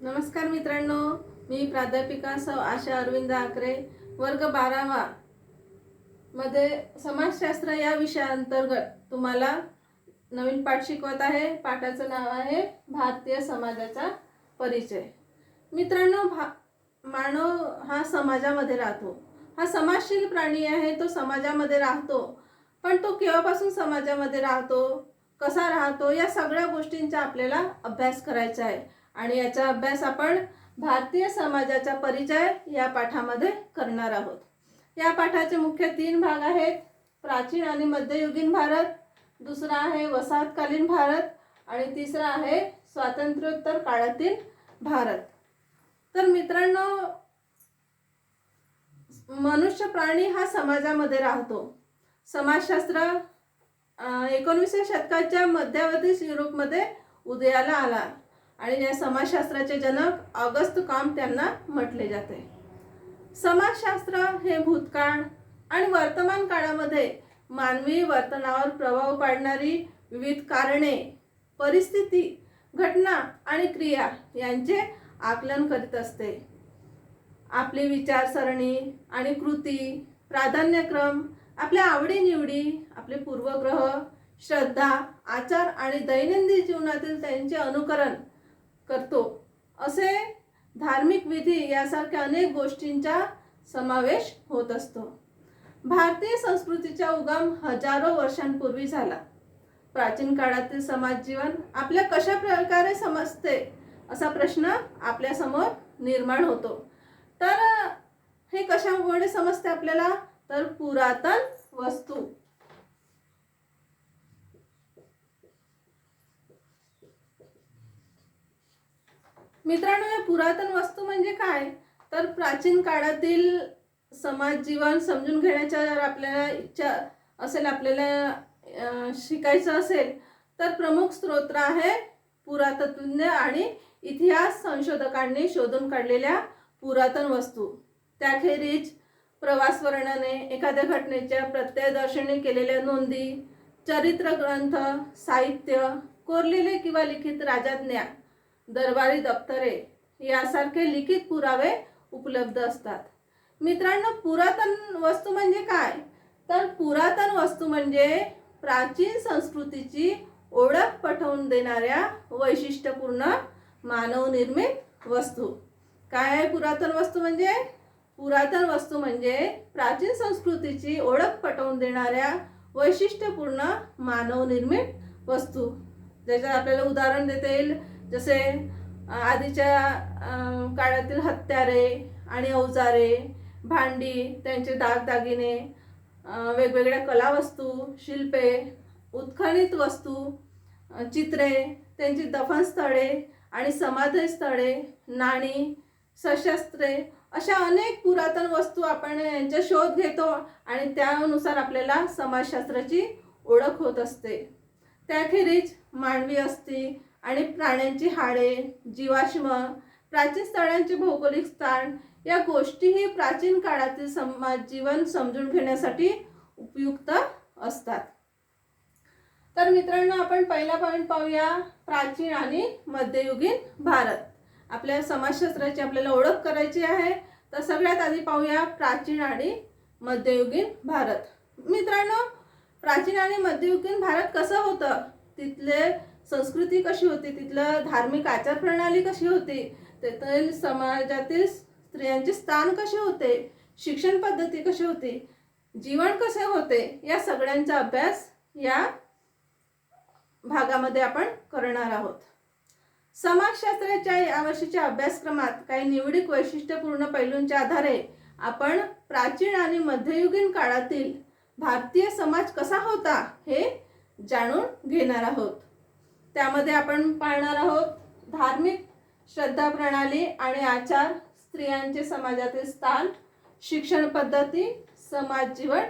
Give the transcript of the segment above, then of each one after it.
नमस्कार मित्रांनो, मी प्राध्यापिका सौ आशा अरविंद आकरे, वर्ग 12वा मध्ये समाजशास्त्र या विषयाअंतर्गत तुम्हाला नवीन पाठ शिकवत आहे. पाठाचं नाव आहे भारतीय समाजाचा परिचय. मित्रांनो, मानव हा समाजामध्ये राहतो. हा समाजशील प्राणी आहे. तो समाजामध्ये राहतो. पण तो केव्हापासून समाजामध्ये राहतो, कसा राहतो, या सगळ्या गोष्टींचा आपल्याला अभ्यास करायचा आहे. आणि याचा अभ्यास आपण भारतीय समाजाचा परिचय या पाठामध्ये करणार आहोत. या पाठाचे मुख्य 3 भाग आहेत. प्राचीन आणि मध्ययुगीन भारत, दुसरा आहे वसाहतकालीन भारत आणि तिसरा आहे स्वातंत्र्योत्तर काळातील भारत. तर मित्रांनो, मनुष्य प्राणी हा समाजामध्ये राहतो. समाजशास्त्र 19व्या शतकाच्या मध्यवर्ती युरोपमध्ये उदयाला आला आणि या समाजशास्त्राचे जनक ऑगस्ट कॉम्ट त्यांना म्हटले जाते. समाजशास्त्र हे भूतकाळ आणि वर्तमान काळामध्ये मानवी वर्तनावर प्रभाव पाडणारी विविध कारणे, परिस्थिती, घटना आणि क्रिया यांचे आकलन करीत असते. आपली विचारसरणी आणि कृती, प्राधान्यक्रम, आपल्या आवडीनिवडी, आपले पूर्वग्रह, श्रद्धा, आचार आणि दैनंदिन जीवनातील त्यांचे अनुकरण करतो. असे धार्मिक विधी यासारख्या अनेक गोष्टींचा समावेश होत असतो. भारतीय संस्कृतीचा उगम हजारो वर्षांपूर्वी झाला. प्राचीन काळातील समाज जीवन आपल्या कशा प्रकारे समजते असा प्रश्न आपल्या समोर निर्माण होतो. तर हे कशामुळे समजते आपल्याला? तर पुरातन वस्तू. मित्रांनो, या पुरातन वस्तू म्हणजे काय? तर प्राचीन काळातील समाज जीवन समजून घेण्याच्या जर आपल्याला इच्छा असेल, आपल्याला शिकायचं असेल, तर प्रमुख स्रोत आहे पुरातत्वज्ञ आणि इतिहास संशोधकांनी शोधून काढलेल्या पुरातन वस्तू. त्याखेरीज प्रवास वर्णने, एखाद्या घटनेच्या प्रत्ययदर्शनी केलेल्या नोंदी, चरित्र ग्रंथ, साहित्य, कोरलेले किंवा लिखित राजज्ञा, दरबारी दप्तरे यासारखे लिखित पुरावे उपलब्ध असतात. मित्रांनो, पुरातन वस्तू म्हणजे काय? तर पुरातन वस्तू म्हणजे प्राचीन संस्कृतीची ओळख पटवून देणाऱ्या वैशिष्ट्यपूर्ण मानवनिर्मित वस्तू. काय आहे पुरातन वस्तू म्हणजे? पुरातन वस्तू म्हणजे प्राचीन संस्कृतीची ओळख पटवून देणाऱ्या वैशिष्ट्यपूर्ण मानवनिर्मित वस्तू. ज्याच्यात आपल्याला उदाहरण देता येईल, जसे आधीच्या काळातील हत्यारे आणि अवजारे, भांडी, त्यांचे दागदागिने, वेगवेगळ्या कलावस्तू, शिल्पे, उत्खनित वस्तू, चित्रे, त्यांची दफनस्थळे आणि समाधी स्थळे, नाणी, सशस्त्रे, अशा अनेक पुरातन वस्तू आपण यांचा शोध घेतो आणि त्यानुसार आपल्याला समाजशास्त्राची ओळख होत असते. त्याखेरीज मानवी अस्थी आणि प्राण्यांची हाडे, जीवाश्म, प्राचीन स्थळांचे भौगोलिक स्थान या गोष्टीही प्राचीन काळातील समाज जीवन समजून घेण्यासाठी उपयुक्त असतात. तर मित्रांनो, आपण पहिला पॉईंट पाहूया, प्राचीन आणि मध्ययुगीन भारत. आपल्या समाजशास्त्राची आपल्याला ओळख करायची आहे, तर सगळ्यात आधी पाहूया प्राचीन आणि मध्ययुगीन भारत. मित्रांनो, प्राचीन आणि मध्ययुगीन भारत कसं होतं, तिथले संस्कृती कशी होती, तिथलं धार्मिक आचार प्रणाली कशी होती, तेथील समाजातील स्त्रियांचे स्थान कसे होते, शिक्षण पद्धती कशी होती, जीवन कसे होते, या सगळ्यांचा अभ्यास या भागामध्ये आपण करणार आहोत. समाजशास्त्राच्या यावर्षीच्या अभ्यासक्रमात काही निवडक वैशिष्ट्यपूर्ण पैलूंच्या आधारे आपण प्राचीन आणि मध्ययुगीन काळातील भारतीय समाज कसा होता हे जाणून घेणार आहोत. त्यामध्ये आपण पाहणार आहोत धार्मिक श्रद्धा प्रणाली आणि आचार, स्त्रियांचे समाजातील स्थान, शिक्षण पद्धती, समाज जीवन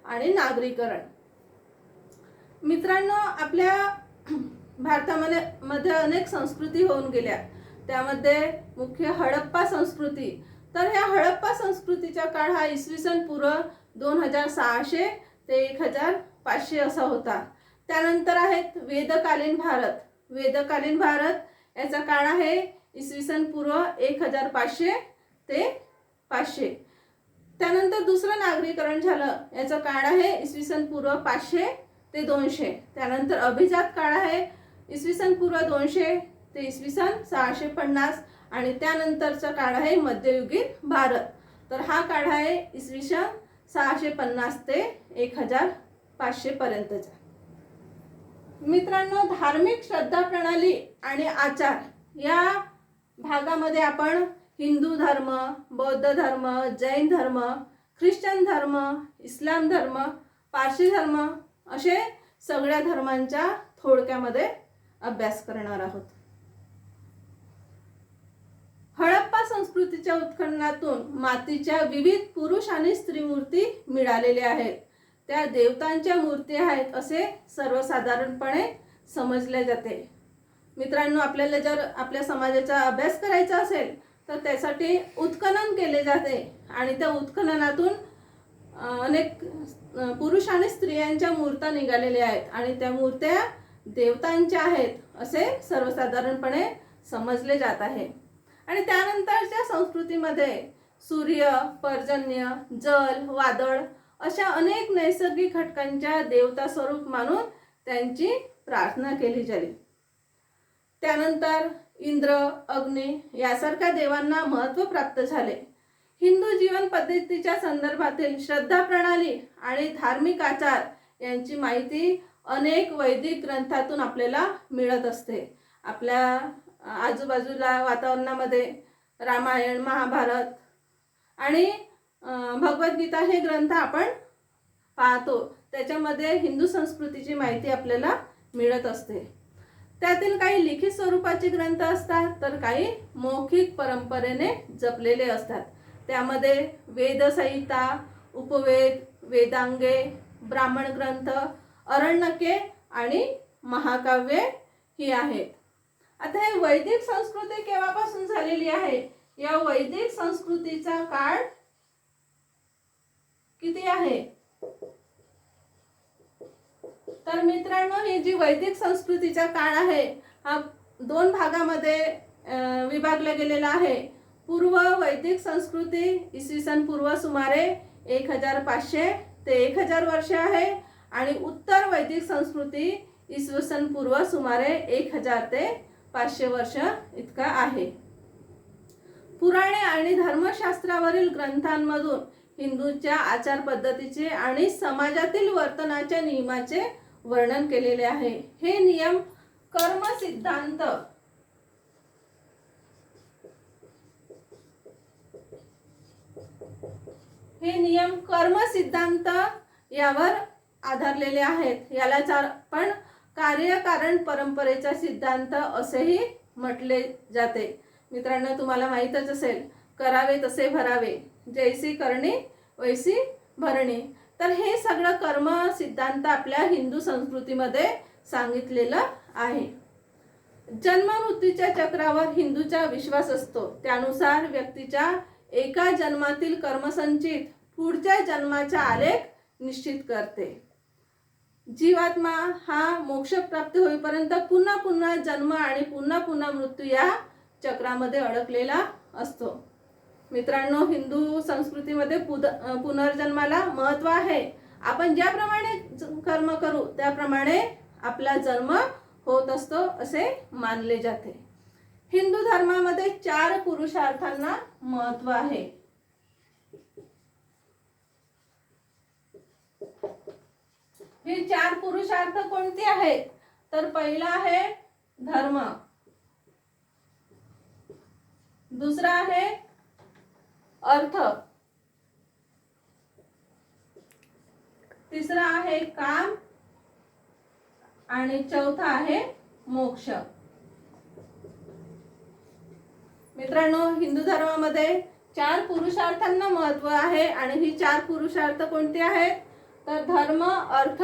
आणि नागरीकरण. मित्रांनो, आपल्या भारतामध्ये अनेक संस्कृती होऊन गेल्या. त्यामध्ये मुख्य हडप्पा संस्कृती. तर ह्या हडप्पा संस्कृतीचा काळ हा इसवी सन पूर्व 2600 ते 1500 असा होता. त्यानंतर आहेत वेदकालीन भारत. वेदकालीन भारत याचा काळ आहे इसवी सन पूर्व 1500 ते 500. त्यानंतर दुसरं नागरीकरण झालं, याचा काळ आहे इसवी सन पूर्व 500 ते 200. त्यानंतर अभिजात काळ आहे इसवी सन पूर्व 200 ते इसवी सन 650. आणि त्यानंतरचा काळ आहे मध्ययुगीन भारत. तर हा काळ आहे इसवी सन 650 ते 1500 पर्यंतचा. मित्रांनो, धार्मिक श्रद्धा प्रणाली आणि आचार या भागामध्ये आपण हिंदू धर्म, बौद्ध धर्म, जैन धर्म, ख्रिश्चन धर्म, इस्लाम धर्म, पारसी धर्म असे सगळ्या धर्मांच्या थोडक्यामध्ये अभ्यास करणार आहोत. हडप्पा संस्कृतीच्या उत्खननातून मातीच्या विविध पुरुष आणि स्त्री मूर्ती मिळालेल्या आहेत. त्या देवतांच्या मूर्ती आहेत असे सर्वसाधारणपणे समजले जाते. मित्रांनो, आपल्याला जर आपल्या समाजाचा अभ्यास करायचा असेल तर त्यासाठी उत्खनन केले जाते आणि त्या उत्खननातून अनेक पुरुष आणि स्त्रियांच्या मूर्त्या निघालेल्या आहेत आणि त्या मूर्त्या देवतांच्या आहेत असे सर्वसाधारणपणे समजले जात आहे. आणि त्यानंतरच्या संस्कृतीमध्ये सूर्य, पर्जन्य, जल, वादळ अशा अनेक नैसर्गिक घटकांच्या देवता स्वरूप मानून त्यांची प्रार्थना केली गेली. त्यानंतर इंद्र, अग्नी यासारख्या देवांना महत्त्व प्राप्त झाले. हिंदू जीवन पद्धतीच्या संदर्भातील श्रद्धा प्रणाली आणि धार्मिक आचार यांची माहिती अनेक वैदिक ग्रंथातून आपल्याला मिळत असते. आपल्या आजूबाजूला वातावरणामध्ये रामायण, महाभारत आणि भगवद्गीता हे ग्रंथ आपण पाहतो. त्याच्यामध्ये हिंदू संस्कृतीची माहिती आपल्याला मिळत असते. त्यातील काही लिखित स्वरूपाचे ग्रंथ असतात तर काही मौखिक परंपरेने जपलेले असतात. त्यामध्ये वेदसंहिता, उपवेद, वेदांगे, ब्राह्मण ग्रंथ, अरण्यके आणि महाकाव्ये ही आहेत. आता हे वैदिक संस्कृती केव्हापासून झालेली आहे? या वैदिक संस्कृतीचा काळ किती आहे? तर मित्रांनो, ही जी वैदिक संस्कृतीचा काळ आहे हा 2 भागामध्ये विभागला गेलेला आहे. पूर्व वैदिक संस्कृती इसवी सन पूर्व सुमारे 1500 ते 1000 वर्षे आहे आणि उत्तर वैदिक संस्कृती इसवी सन पूर्व सुमारे 1000 ते 500 वर्ष इतका आहे. पुराणे आणि धर्मशास्त्रावरील ग्रंथांमधून हिंदूंच्या आचार पद्धतीचे आणि समाजातील वर्तनाच्या नियमाचे वर्णन केलेले आहे. हे नियम कर्म सिद्धांत यावर आधारलेले आहेत. यालाच आपण कार्यकारण परंपरेचा सिद्धांत असेही म्हटले जाते. मित्रांनो, तुम्हाला माहीतच असेल, करावे तसे भरावे, जैसी करणी वैसी भरणी. तर हे सगळं कर्म सिद्धांत आपल्या हिंदू संस्कृतीमध्ये सांगितलेलं आहे. जन्ममृत्यूच्या चक्रावर हिंदूचा विश्वास असतो. त्यानुसार व्यक्तीच्या एका जन्मातील कर्मसंचित पुढच्या जन्माचा आलेख निश्चित करते. जीवात्मा हा मोक्ष प्राप्त होईपर्यंत पुन्हा पुन्हा जन्म आणि पुन्हा पुन्हा मृत्यू या चक्रामध्ये अडकलेला असतो. मित्रांनो, हिंदू संस्कृतीमध्ये पुनर्जन्माला महत्त्व आहे. आपण ज्याप्रमाणे कर्म करू त्याप्रमाणे आपला जन्म होत असतो असे मानले जाते. हिंदू धर्मामध्ये 4 पुरुषार्थांना महत्त्व आहे. हे 4 पुरुषार्थ कोणते आहेत? तर पहिला आहे धर्म, दुसरा आहे अर्थ, तिसरा आहे काम आणि चौथा आहे मोक्ष. मित्रांनो, हिंदू धर्मामध्ये 4 पुरुषार्थांना महत्त्व आहे आणि ही 4 पुरुषार्थ कोणते आहेत? तर धर्म, अर्थ,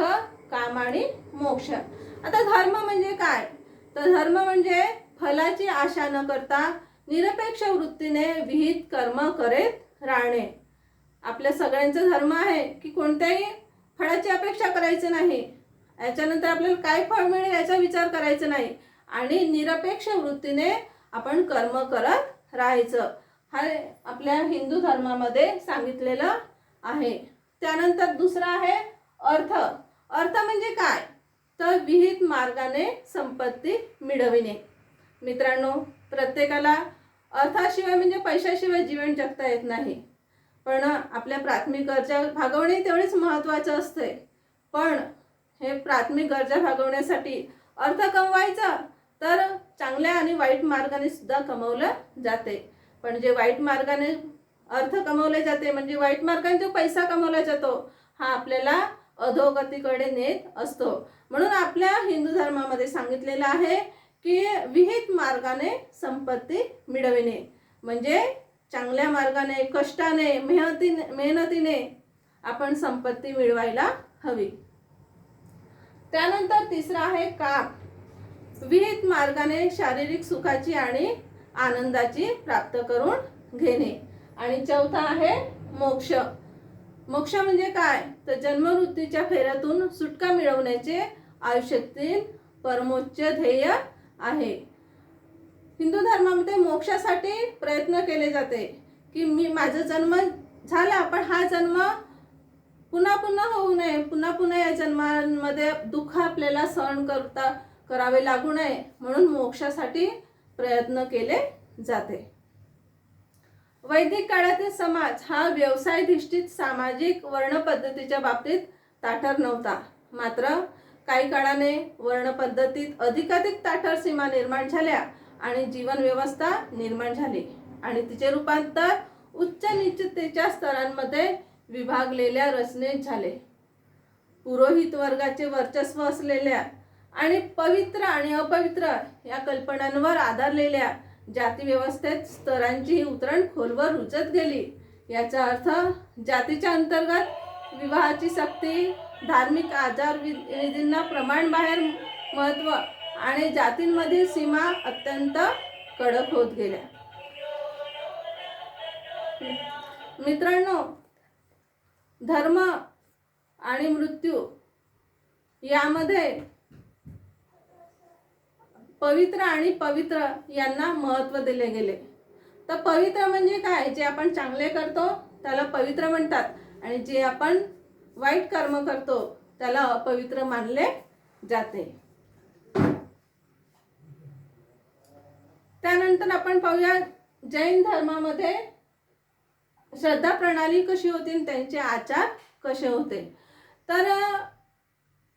काम आणि मोक्ष. आता धर्म म्हणजे काय? तर धर्म म्हणजे फलाची आशा न करता निरपेक्ष वृत्तीने विहित कर्म करीत राहणे. आपल्या सगळ्यांचा धर्म आहे की कोणत्याही फळाची अपेक्षा करायची नाही, याच्यानंतर आपल्याला काय फळ मिळेल याचा विचार करायचा नाही आणि निरपेक्ष वृत्तीने आपण कर्म करत राहायचं, हा आपल्या हिंदू धर्मामध्ये सांगितलेलं आहे. त्यानंतर दुसरा आहे अर्थ. अर्थ म्हणजे काय, तर विहित मार्गाने संपत्ती मिळविणे. मित्रांनो, प्रत्येकाला अर्थाशिवाय म्हणजे पैशाशिवाय जीवन जगता येत नाही, पण आपल्या प्राथमिक गरजा भागवणे तेवढेच महत्त्वाचं असते. पण हे प्राथमिक गरजा भागवण्यासाठी अर्थ कमवायचा तर चांगल्या आणि वाईट मार्गाने सुद्धा कमवलं जाते. पण जे वाईट मार्गाने अर्थ कमवले जाते म्हणजे वाईट मार्गाने जो पैसा कमवला जातो हा आपल्याला अधोगतीकडे नेत असतो. म्हणून आपल्या हिंदू धर्मामध्ये सांगितलेलं आहे की विहित मार्गाने संपत्ती मिळविणे म्हणजे चांगल्या मार्गाने, कष्टाने, मेहनतीने आपण संपत्ती मिळवायला हवी. त्यानंतर तिसरा आहे काम. विहित मार्गाने शारीरिक सुखाची आणि आनंदाची प्राप्त करून घेणे. आणि चौथा आहे मोक्ष. मोक्ष म्हणजे काय, तर जन्ममृत्यूच्या फेऱ्यातून सुटका मिळवण्याचे आयुष्यातील परमोच्च ध्येय आहे. हिंदू धर्मामध्ये मोक्षासाठी प्रयत्न केले जाते की माझा जन्म झाला पण हा जन्म पुन्हा पुन्हा होऊ नये, पुन्हा पुन्हा या जन्मांमध्ये दुःख आपल्याला सहन करावे लागू नये, म्हणून मोक्षासाठी प्रयत्न केले जाते. वैदिक काळातील समाज हा व्यवसायधिष्ठित सामाजिक वर्ण पद्धतीच्या बाबतीत ताठर नव्हता. मात्र काही काळाने वर्ण पद्धतीत अधिकाधिक ताठर सीमा निर्माण झाल्या आणि जीवन व्यवस्था निर्माण झाली आणि तिचे रूपांतर उच्च नीचतेच्या स्तरांमध्ये विभागलेल्या रचनेत झाले. पुरोहित वर्गाचे वर्चस्व असलेल्या आणि पवित्र आणि अपवित्र या कल्पनांवर आधारलेल्या जाती व्यवस्थेत स्तरांची उतरण खोलवर रुजत गेली. याचा अर्थ जातीच्या अंतर्गत विवाहाची सक्ती, धार्मिक आचार विधींना प्रमाणबाहेर महत्त्व आणि जातींमधील सीमा अत्यंत कडक होत गेल्या. मित्रांनो, धर्म आणि मृत्यू यामध्ये पवित्र आणि पवित्र यांना महत्त्व दिले गेले. तर पवित्र म्हणजे काय, जे आपण चांगले करतो त्याला पवित्र म्हणतात आणि जे आपण वाईट कर्म करतो त्याला अपवित्र मानले जाते. त्यानंतर आपण पाहूया जैन धर्मामध्ये श्रद्धा प्रणाली कशी होती आणि त्यांचे आचार कसे होते. तर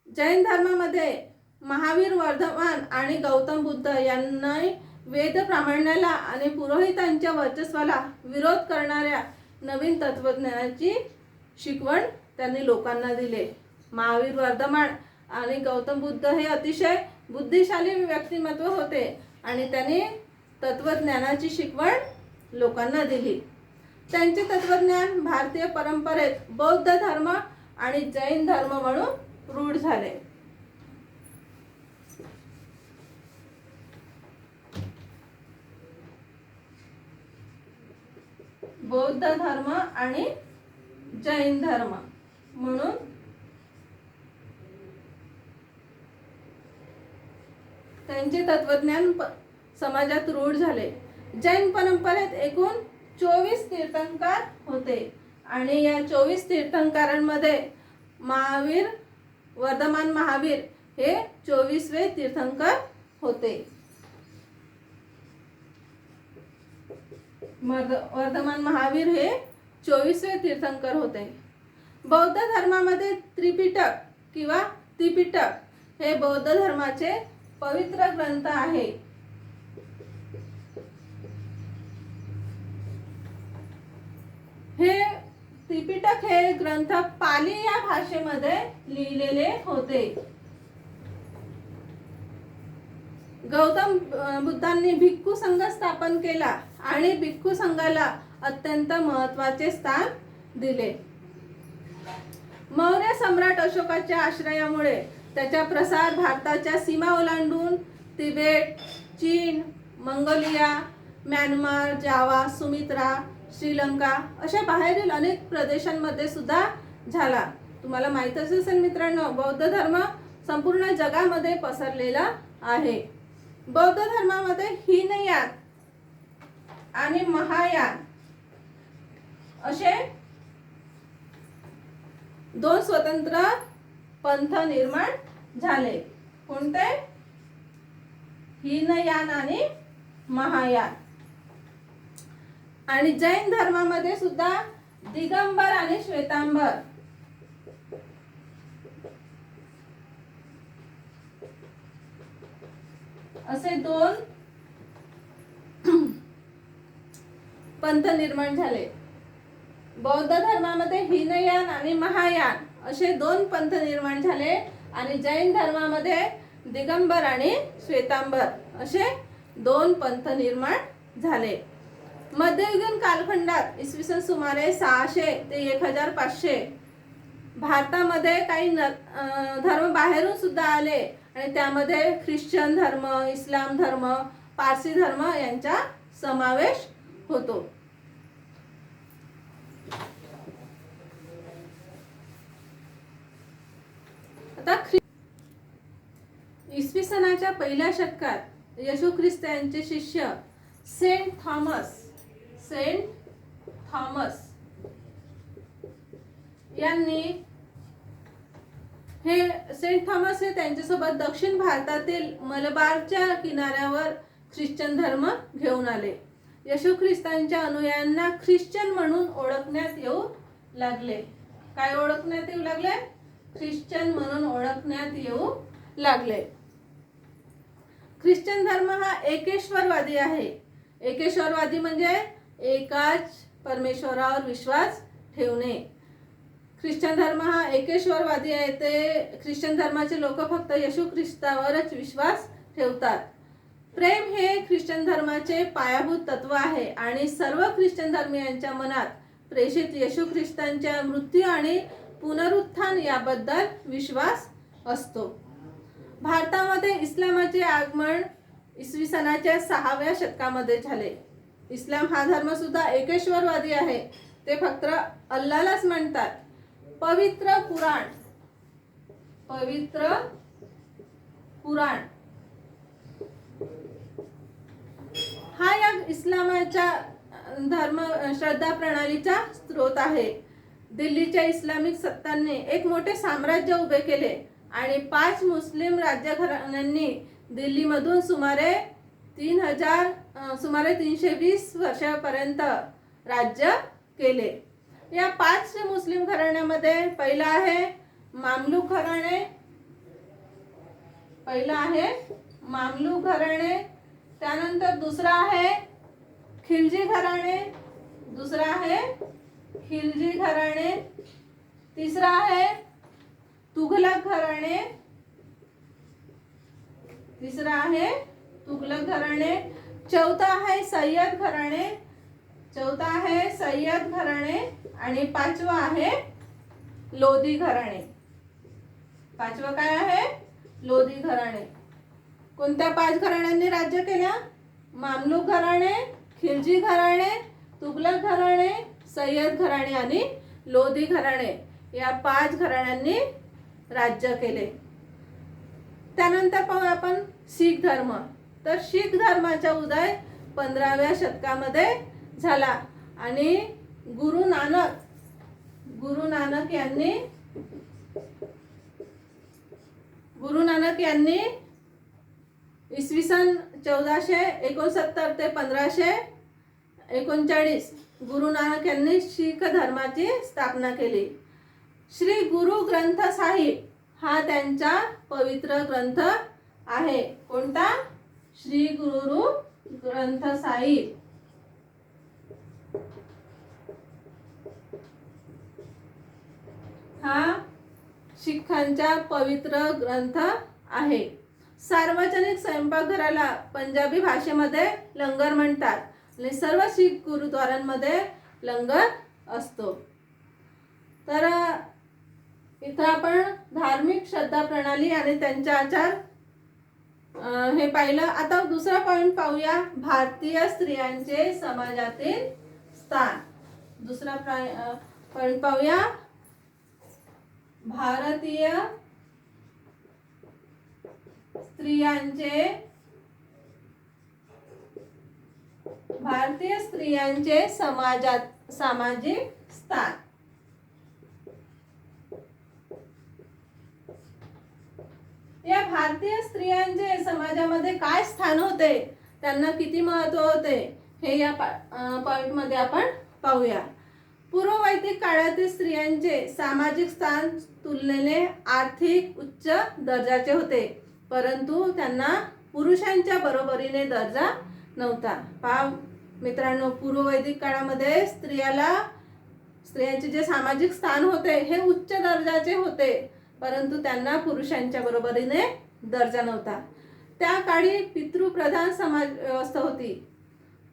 जैन धर्मामध्ये महावीर, वर्धमान आणि गौतम बुद्ध यांनी वेद प्रामाण्याला आणि पुरोहितांच्या वर्चस्वाला विरोध करणाऱ्या नवीन तत्वज्ञानाची शिकवण त्यांनी लोकांना दिले. महावीर, वर्धमान आणि गौतम बुद्ध हे अतिशय बुद्धिशाली व्यक्तिमत्व होते आणि त्यांनी तत्वज्ञानाची शिकवण लोकांना दिली. त्यांचे तत्वज्ञान भारतीय परंपरेत बौद्ध धर्म आणि जैन धर्म म्हणून रूढ झाले. बौद्ध धर्म आणि जैन धर्म म्हणून त्यांचे तत्वज्ञान समाजात रूढ झाले. जैन परंपरेत एकूण 24 तीर्थंकर होते आणि या 24 तीर्थंकरांमध्ये महावीर, वर्धमान महावीर हे 24वे तीर्थंकर होते. वर्धमान महावीर हे 24वे तीर्थंकर होते. बौद्ध धर्मामध्ये त्रिपिटक किंवा त्रिपिटक हे बौद्ध धर्माचे पवित्र ग्रंथ आहे. हे त्रिपिटक हे ग्रंथ पाली या भाषेमध्ये लिहिलेले होते. गौतम बुद्धांनी भिक्खू संघ स्थापन केला आणि भिक्खू संघाला अत्यंत महत्त्वाचे स्थान दिले. मौर्य सम्राट अशोकाच्या आश्रयामुळे त्याचा प्रसार भारताच्या सीमा ओलांडून तिबेट, चीन, मंगोलिया, म्यानमार, जावा, सुमित्रा, श्रीलंका अशा बाहेरील अनेक प्रदेशांमध्ये सुद्धा झाला. तुम्हाला माहीतच असेल मित्रांनो, बौद्ध धर्म संपूर्ण जगामध्ये पसरलेला आहे. बौद्ध धर्मामध्ये हीनयान आणि महायान असे दोन स्वतंत्र पंथ निर्माण झाले. कोणते? हीनयान आणि महायान. आणि जैन धर्मामध्ये सुद्धा दिगंबर आणि श्वेतांबर असे दोन पंथ निर्माण झाले. बौद्ध धर्मामध्ये हीनयान आणि महायान असे दोन पंथ निर्माण झाले आणि जैन धर्मामध्ये दिगंबर आणि श्वेतांबर असे दोन पंथ निर्माण झाले. मध्ययुगीन कालखंडात इसवी सन सुमारे 600 ते 1500 भारतामध्ये काही धर्म बाहेरून सुद्धा आले आणि त्यामध्ये ख्रिश्चन धर्म, इस्लाम धर्म, पारसी धर्म यांचा समावेश होतो. आता इसवी सनाच्या पहिल्या शतकात येशू ख्रिस्त यांचे शिष्य सेंट थॉमस यांनी सेंट थॉमस हे त्यांच्यासोबत दक्षिण भारतातील मलबारच्या किनाऱ्यावर ख्रिश्चन धर्म घेऊन आले. येशू ख्रिस्तांच्या अनुयायांना ख्रिश्चन म्हणून ओळखण्यात येऊ लागले. काय ओळखण्यात येऊ लागले? ख्रिश्चन म्हणून ओळखण्यात येऊ लागले. ख्रिश्चन धर्म हा एकेश्वरवादी आहे. एकेश्वरवादी म्हणजे एकाच परमेश्वरावर विश्वास ठेवणे. ख्रिश्चन धर्म हा एकेश्वरवादी आहे. ते ख्रिश्चन धर्माचे लोक फक्त येशू ख्रिस्तावरच विश्वास ठेवतात. प्रेम हे ख्रिश्चन धर्माचे पायाभूत तत्व आहे आणि सर्व ख्रिश्चन धर्मीयांच्या मनात प्रेषित येशू ख्रिस्तांच्या मृत्यू आणि पुनरुत्थान याबद्दल विश्वास असतो. भारतामध्ये इस्लामाचे आगमन इसवी सनाच्या 6व्या शतकामध्ये झाले. इस्लाम हा धर्म सुद्धा एकेश्वरवादी आहे. ते फक्त अल्लालाच म्हणतात. पवित्र पुराण हा या इस्लामाच्या धर्म श्रद्धा प्रणालीचा स्रोत आहे. दिल्लीच्या इस्लामिक सत्तांनी एक मोठे साम्राज्य उभे केले आणि 5 मुस्लिम राज्यघराण्यांनी दिल्लीमधून सुमारे 320 वर्षापर्यंत राज्य केले. या 5 मुस्लिम घराण्यामध्ये पहिला आहे मामलूक घराणे, त्यानंतर दुसरा आहे खिलजी घराणे, तिसरा आहे तुघलक घराणे, चौथा आहे सय्यद घराणे आणि 5वा आहे लोधी घराणे. 5वा काय आहे? लोधी घराणे. कोणत्या 5 घराण्यांनी राज्य केल्या? मामलूक घराणे, खिलजी घराणे, तुघलक घराणे, सय्यद घराणे आणि लोधी घराणे या 5 घराण्यांनी राज्य केले. त्यानंतर पाहू आपण शीख धर्म. तर शीख धर्माचा उदय 15व्या शतकामध्ये झाला आणि गुरु नानक यांनी इसवी सन 1469 ते 1539 गुरु नानक यांनी शीख धर्माची स्थापना केली. श्री गुरु ग्रंथ साहिब हा त्यांचा पवित्र ग्रंथ आहे. कोणता? श्री गुरु ग्रंथ साहिब. हा शीखांचा पवित्र ग्रंथ आहे. सार्वजनिक स्वयंपाकघराला पंजाबी भाषेमध्ये लंगर म्हणतात आणि सर्व शीख गुरुद्वारांमध्ये लंगर असतो. तर इथं आपण धार्मिक श्रद्धा प्रणाली आणि त्यांचे आचार हे पाहिलं. आता दुसरा पॉइंट पाहूया, भारतीय स्त्रियांचे समाजातील स्थान. दुसरा पॉइंट पाहूया, भारतीय स्त्रियांचे भारतीय स्त्रियांचे समाजात सामाजिक स्थान. या भारतीय स्त्रियांचे समाजामध्ये काय स्थान होते, त्यांना किती महत्त्व होते, हे या पॉइंट मध्ये आपण पाहूया. पूर्ववैदिक काळातील स्त्रियांचे सामाजिक स्थान तुलनेने आर्थिक उच्च दर्जाचे होते, परंतु त्यांना पुरुषांच्या बरोबरीने दर्जा नव्हता. पहा मित्रांनो, पूर्ववैदिक काळामध्ये स्त्रियांचे जे सामाजिक स्थान होते हे उच्च दर्जाचे होते, परंतु त्यांना पुरुषांच्या बरोबरीने दर्जा नव्हता. त्या काळी पितृप्रधान समाज व्यवस्था होती,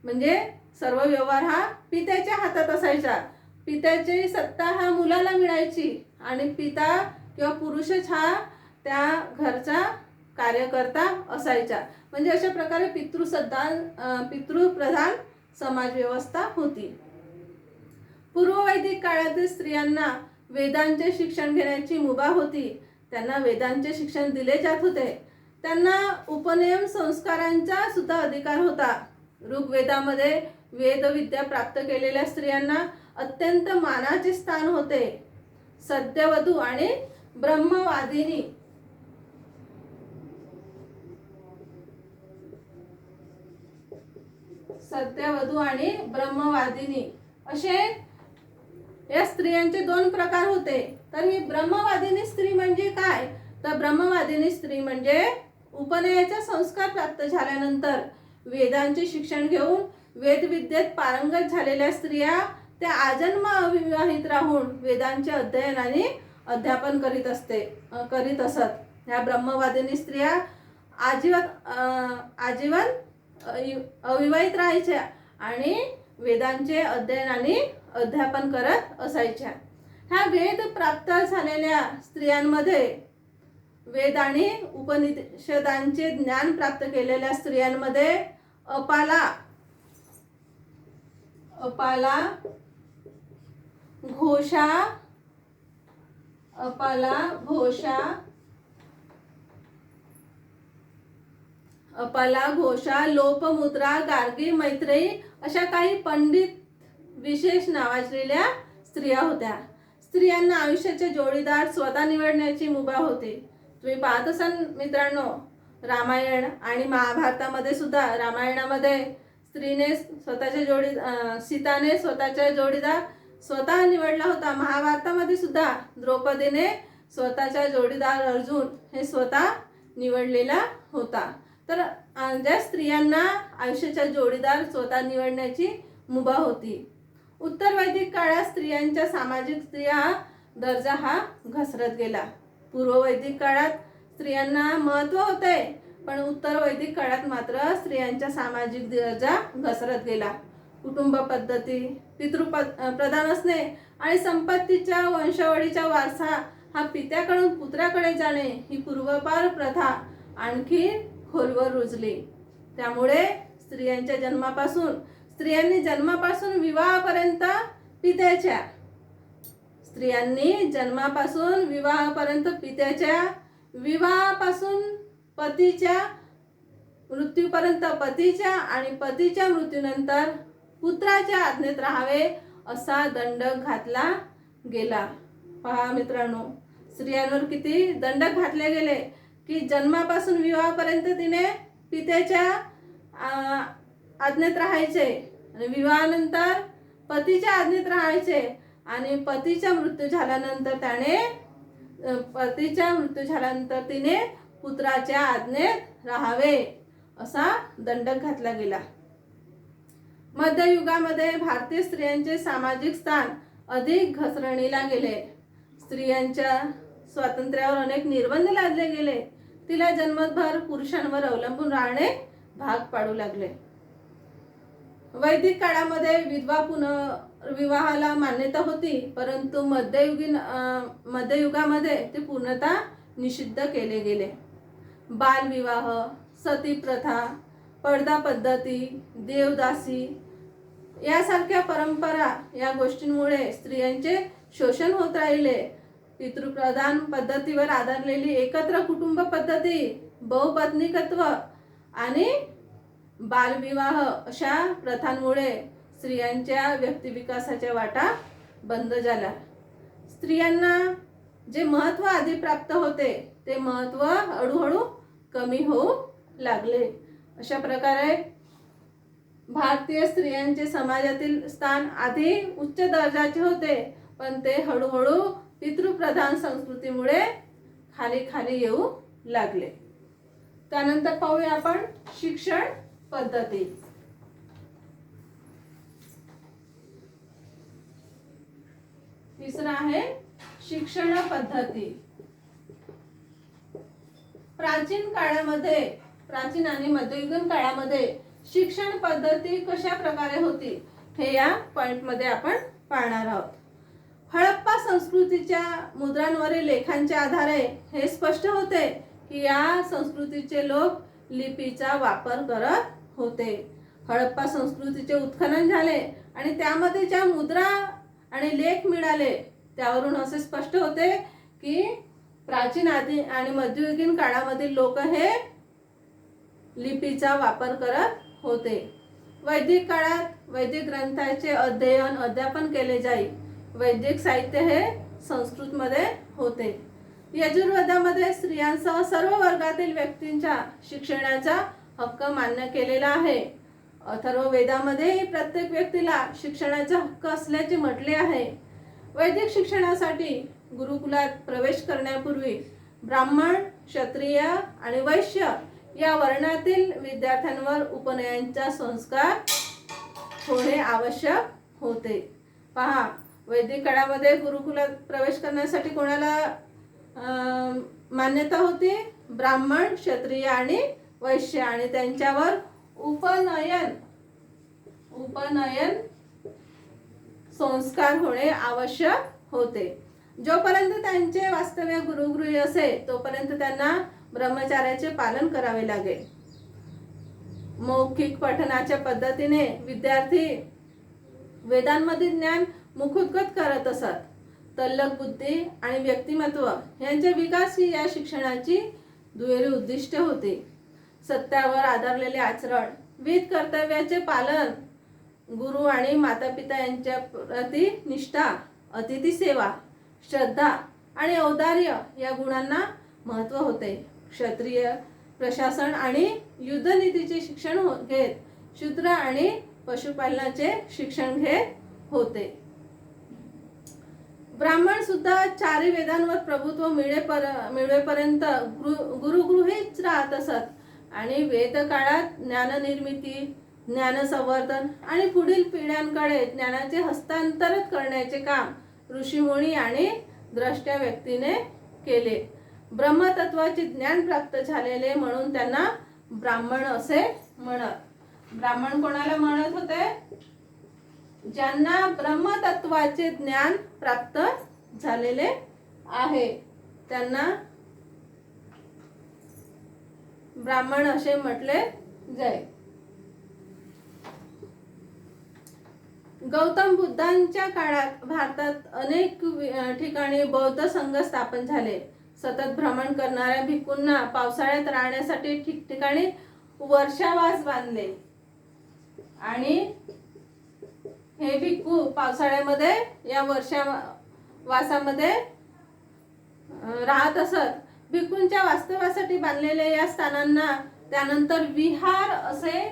म्हणजे सर्व व्यवहार हा पित्याच्या हातात असायचा. पित्याची सत्ता हा मुलाला मिळायची आणि पिता किंवा पुरुषच हा त्या घरचा कार्यकर्ता असायचा. म्हणजे अशा प्रकारे पितृप्रधान समाज व्यवस्था होती. पूर्ववैदिक काळातील स्त्रियांना वेदांचे शिक्षण घेण्याची मुभा होती. त्यांना वेदांचे शिक्षण दिले जात होते. त्यांना उपनयन संस्कारांचा सुद्धा अधिकार होता. ऋग्वेदामध्ये वेदविद्या प्राप्त केलेल्या स्त्रियांना अत्यंत मानाचे स्थान होते. सत्यवधू आणि ब्रह्मवादिनी असे या स्त्रियांचे दोन प्रकार होते. तर ही ब्रह्मवादिनी स्त्री म्हणजे काय, तर ब्रह्मवादिनी स्त्री म्हणजे उपनयनाचे संस्कार प्राप्त झाल्यानंतर वेदांचे शिक्षण घेऊन वेदविद्येत पारंगत झालेल्या स्त्रिया त्या आजन्म अविवाहित राहून वेदांचे अध्ययन आणि अध्यापन करीत असत. ह्या ब्रह्मवादिनी स्त्रिया आजीवन अविवाहित राहायच्या आणि वेदांचे अध्ययन आणि अध्यापन करत असायच्या. ह्या वेद प्राप्त झालेल्या स्त्रियांमध्ये, वेद आणि उपनिषदांचे ज्ञान प्राप्त केलेल्या स्त्रियांमध्ये अपाला, घोषा, लोपमुद्रा, गार्गी, मैत्रेयी अशा काही पंडित विशेष नावाजलेल्या स्त्रिया होत्या. स्त्रियांना आयुष्याचे जोडीदार स्वतः निवडण्याची मुभा होती. तुम्ही पाहत असाल मित्रांनो, रामायण आणि महाभारतामध्ये सुद्धा, रामायणामध्ये स्त्रीने सीताने स्वतःचा जोडीदार स्वतः निवडला होता. महाभारतामध्ये सुद्धा द्रौपदीने स्वतःचा जोडीदार अर्जुन हे स्वतः निवडलेला होता. तर ज्या स्त्रियांना आयुष्याचा जोडीदार स्वतः निवडण्याची मुभा होती. उत्तर वैदिक काळात स्त्रियांच्या सामाजिक दर्जा हा घसरत गेला. पूर्व वैदिक काळात स्त्रियांना महत्त्व होते, पण उत्तर वैदिक काळात मात्र स्त्रियांचा सामाजिक दर्जा घसरत गेला. कुटुंब पद्धती, पितृप्रधान असणे आणि संपत्तीच्या वंशावळीचा वारसा हा पित्याकडून पुत्राकडे जाणे ही पूर्वापार प्रथा आणखी खोलवर रुजली. त्यामुळे स्त्रियांनी जन्मापासून विवाहापर्यंत पित्याच्या, विवाहापासून पतीच्या मृत्यूपर्यंत पतीच्या आणि पतीच्या मृत्यूनंतर पुत्राच्या आज्ञेत राहावे असा दंड घातला गेला. पहा मित्रांनो, स्त्रियांवर किती दंड घातले गेले की जन्मापासून विवाहापर्यंत तिने पित्याच्या आज्ञेत राहायचे आणि विवाहानंतर पतीच्या आज्ञेत राहायचे आणि पतीचा मृत्यू झाल्यानंतर तिने पुत्राच्या आज्ञेत राहावे असा दंड घातला गेला. मध्ययुगामध्ये भारतीय स्त्रियांचे सामाजिक स्थान अधिक घसरणीला गेले. स्त्रियांच्या स्वातंत्र्यावर अनेक निर्बंध लादले गेले. तिला जन्मभर पुरुषांवर अवलंबून राहणे भाग पाडू लागले. वैदिक काळामध्ये विधवा पुनर्विवाहाला मान्यता होती, परंतु मध्ययुगामध्ये ते पूर्णतः निषिद्ध केले गेले. बालविवाह, सती प्रथा, पडदा पद्धती, देवदासी यासारख्या परंपरा या गोष्टींमुळे स्त्रियांचे शोषण होत राहिले. पितृप्रधान पद्धतीवर आधारलेली एकत्र कुटुंब पद्धती, बहुपत्नीकत्व आणि बालविवाह अशा प्रथांमुळे स्त्रियांच्या व्यक्तिविकासाच्या वाटा बंद झाल्या. स्त्रियांना जे महत्त्व आधी प्राप्त होते ते महत्त्व हळूहळू कमी होऊ लागले. अशा प्रकारे भारतीय स्त्रियांचे समाजातील स्थान आधी उच्च दर्जाचे होते, पण ते हळूहळू पितृप्रधान संस्कृतीमुळे खाली खाली येऊ लागले. त्यानंतर पाहूया आपण शिक्षण पद्धती. तिसरा आहे शिक्षण पद्धती. प्राचीन आणि मध्ययुगीन काळामध्ये शिक्षण पद्धती कशा प्रकारे होती हे या पॉइंट मध्ये आपण पाहणार आहोत. हडप्पा संस्कृतीच्या मुद्रांवरील लेखांच्या आधारे हे स्पष्ट होते की या संस्कृतीचे लोक लिपीचा वापर करत होते. हडप्पा संस्कृतीचे उत्खनन झाले आणि त्यामध्ये ज्या मुद्रा आणि लेख मिळाले त्यावरून असे स्पष्ट होते की प्राचीन आदी आणि मध्ययुगीन काळामधील लोक हे लिपीचा वापर करत होते. वैदिक काळात वैदिक ग्रंथाचे अध्यापन केले जाई. वैदिक साहित्य हे संस्कृतमध्ये होते. यजुर्वेदामध्ये स्त्रियांसह सर्व वर्गातील व्यक्तींच्या शिक्षणाचा हक्क मान्य केलेला आहे. अथर्ववेदामध्ये प्रत्येक व्यक्तीला शिक्षणाचा हक्क असल्याचे म्हटले आहे. वैदिक शिक्षणासाठी गुरुकुलात प्रवेश करण्यापूर्वी ब्राह्मण, क्षत्रिय आणि वैश्य या वर्णातील विद्यार्थ्यांवर उपनयनाचा संस्कार होणे आवश्यक होते. पहा, वैदिक काळामध्ये गुरुकुलात प्रवेश करण्यासाठी कोणाला मान्यता होती? ब्राह्मण, क्षत्रिय आणि वैश्य, आणि त्यांच्यावर उपनयन संस्कार होणे आवश्यक होते. जोपर्यंत त्यांचे वास्तव्य गुरुगृही असे तोपर्यंत त्यांना ब्रह्मचार्याचे पालन करावे लागेल. मौखिक पठनाच्या पद्धतीने विद्यार्थी वेदांमधील ज्ञान मुखोद्गत करत असत. तल्लख बुद्धी आणि व्यक्तिमत्व यांचे विकास ही या शिक्षणाची दुहेरी उद्दिष्ट होती. सत्यावर आधारलेले आचरण, विध कर्तव्याचे पालन, गुरु आणि मातापिता यांच्या प्रती निष्ठा, अतिथी सेवा, श्रद्धा आणि औदार्य या गुणांना महत्त्व होते. क्षत्रिय प्रशासन आणि युद्धनीतीचे शिक्षण घेत, शूद्र आणि पशुपालनाचे शिक्षण घेत होते. ब्राह्मण सुद्धा चारी वेदांवर प्रभुत्व मिळवेपर्यंत गुरुगृहीच राहत असत आणि वेद काळात ज्ञाननिर्मिती, ज्ञानसंवर्धन आणि पुढील पिढ्यांकडे ज्ञानाचे हस्तांतरित करण्याचे काम ऋषीमुनी आणि द्रष्टया व्यक्तीने केले. ब्रह्मतत्वाचे ज्ञान प्राप्त झालेले म्हणून त्यांना ब्राह्मण असे म्हणत. ब्राह्मण कोणाला म्हणत होते? ज्यांना ब्रह्मतत्वाचे ज्ञान प्राप्त झालेले आहे त्यांना ब्राह्मण असे म्हटले जाईल. गौतम बुद्धांच्या काळात भारतात अनेक ठिकाणी बौद्ध संघ स्थापन झाले. सतत भ्रमण करणाऱ्या भिक्खूंना पावसाळ्यात राहण्यासाठी ठिकठिकाणी वर्षावास बांधले आणि हे भिक्खू पावसाळ्यामध्ये या वर्षावासामध्ये राहत असत. भिक्खूंच्या वास्तव्यासाठी बांधलेल्या या स्थानांना त्यानंतर विहार असे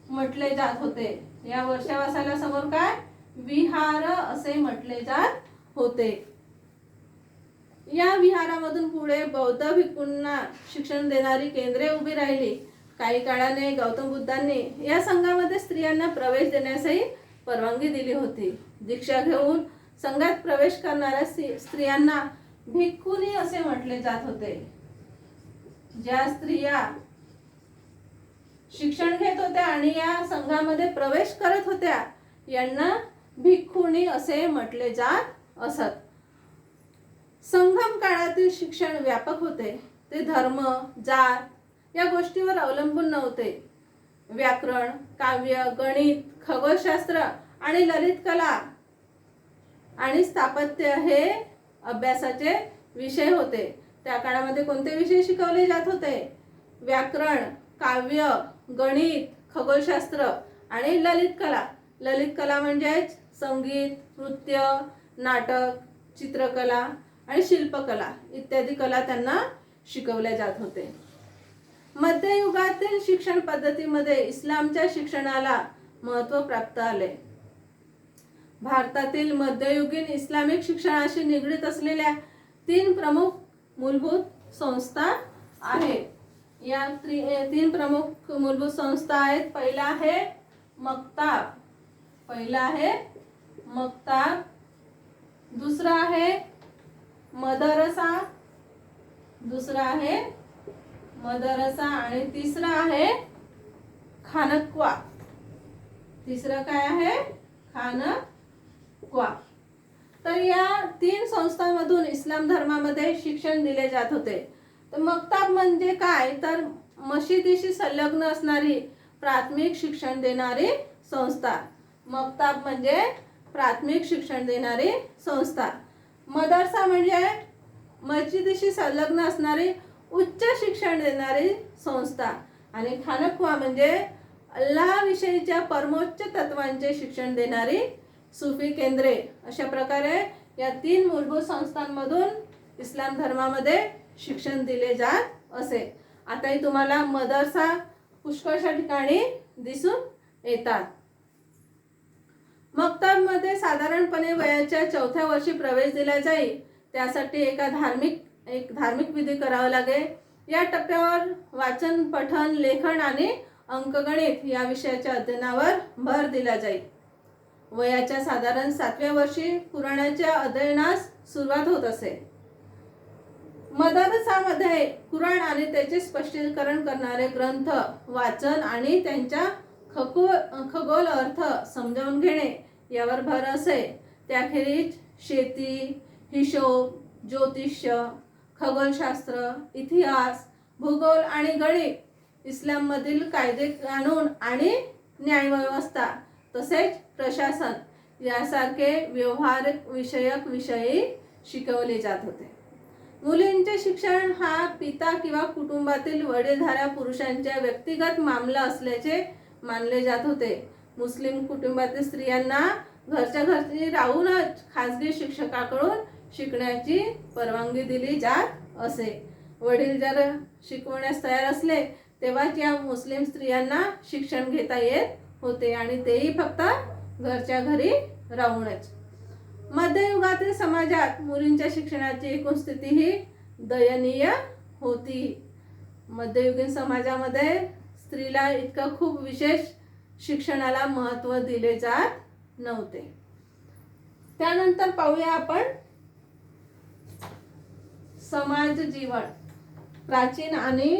म्हटले जात होते. या वर्षावासाला समोर काय? विहार असे म्हटले जात होते. या विहारामधून पुढे बौद्ध भिक्खूंना शिक्षण देणारी केंद्रे उभी राहिली. काही काळाने गौतम बुद्धांनी या संघामध्ये स्त्रियांना प्रवेश देण्यासही परवानगी दिली होती. दीक्षा घेऊन संघात प्रवेश करणाऱ्या स्त्रियांना भिक्खुनी असे म्हटले जात होते. ज्या स्त्रिया शिक्षण घेत होत्या आणि या संघामध्ये प्रवेश करत होत्या यांना भिक्खुनी असे म्हटले जात असत. संगम काळातील शिक्षण व्यापक होते. ते धर्म, जात या गोष्टीवर अवलंबून नव्हते. व्याकरण, काव्य, गणित, खगोलशास्त्र आणि ललित कला आणि स्थापत्य हे अभ्यासाचे विषय होते. त्या काळामध्ये कोणते विषय शिकवले जात होते? व्याकरण, काव्य, गणित, खगोलशास्त्र आणि ललित कला. ललित कला म्हणजेच संगीत, नृत्य, नाटक, चित्रकला आणि शिल्पकला इत्यादी कला त्यांना शिकवल्या जात होते. मध्ययुगातील शिक्षण पद्धतीमध्ये इस्लामच्या शिक्षणाला महत्त्व प्राप्त आले. भारतातील मध्ययुगीन इस्लामिक शिक्षणाशी निगडीत असलेल्या 3 प्रमुख मूलभूत संस्था आहेत. या 3 प्रमुख मूलभूत संस्था आहेत. पहिला आहे मक्ताब, दुसरा आहे मदरसा आणि तिसरा आहे खानक्वा. तिसरं काय आहे? खानक्वा. तर या 3 संस्थांमधून इस्लाम धर्मामध्ये शिक्षण दिले जात होते. तर मक्ताब म्हणजे काय? तर मशिदीशी संलग्न असणारी प्राथमिक शिक्षण देणारी संस्था. मक्ताब म्हणजे प्राथमिक शिक्षण देणारी संस्था. मदरसा म्हणजे मस्जिदीशी संलग्न असणारी उच्च शिक्षण देणारी संस्था. आणि खानक्वा म्हणजे अल्लाहविषयीच्या परमोच्च तत्वांचे शिक्षण देणारी सुफी केंद्रे. अशा प्रकारे या 3 मूलभूत संस्थांमधून इस्लाम धर्मामध्ये शिक्षण दिले जात असे. आताही तुम्हाला मदरसा पुष्कळशा ठिकाणी दिसून येतात. मक्तबमध्ये साधारणपणे वयाच्या 4थ्या वर्षी प्रवेश दिला जाईल. त्यासाठी एक धार्मिक विधी करावा लागेल. या टप्प्यावर वाचन, पठण, लेखन आणि अंकगणित या विषयाच्या अध्ययनावर भर दिला जाईल. वयाच्या साधारण 7व्या वर्षी कुराणाच्या अध्ययनास सुरुवात होत असे. मदरसामध्ये कुराण आणि त्याचे स्पष्टीकरण करणारे ग्रंथ वाचन आणि त्यांच्या खगोल अर्थ समजावून घेणे यावर भर असे. त्याखेरीज शेती, हिशोब, ज्योतिष्य, खगोलशास्त्र, इतिहास, भूगोल आणि गणित, इस्लाममधील कायदे कानून आणि न्यायव्यवस्था तसेच प्रशासन यासारखे व्यवहार विषयक विषयी शिकवले जात होते. मुलींचे शिक्षण हा पिता किंवा कुटुंबातील वडीलधाऱ्या पुरुषांच्या व्यक्तिगत मामला असल्याचे मानले जात होते. मुस्लिम कुटुंबातील स्त्रियांना घरच्या घरी राहूनच खाजगी शिक्षकाकडून शिकण्याची परवानगी दिली जात असे. वडील जर शिकवण्यास तयार असले तेव्हाच या मुस्लिम स्त्रियांना शिक्षण घेता येत होते आणि तेही फक्त घरच्या घरी राहूनच. मध्ययुगातील समाजात मुलींच्या शिक्षणाची एकूण स्थिती ही दयनीय होती. मध्ययुगीन समाजामध्ये स्त्रीला इतकं खूप विशेष शिक्षणाला महत्त्व दिले जात नव्हते. त्यानंतर पाहूया आपण समाज जीवन प्राचीन आणि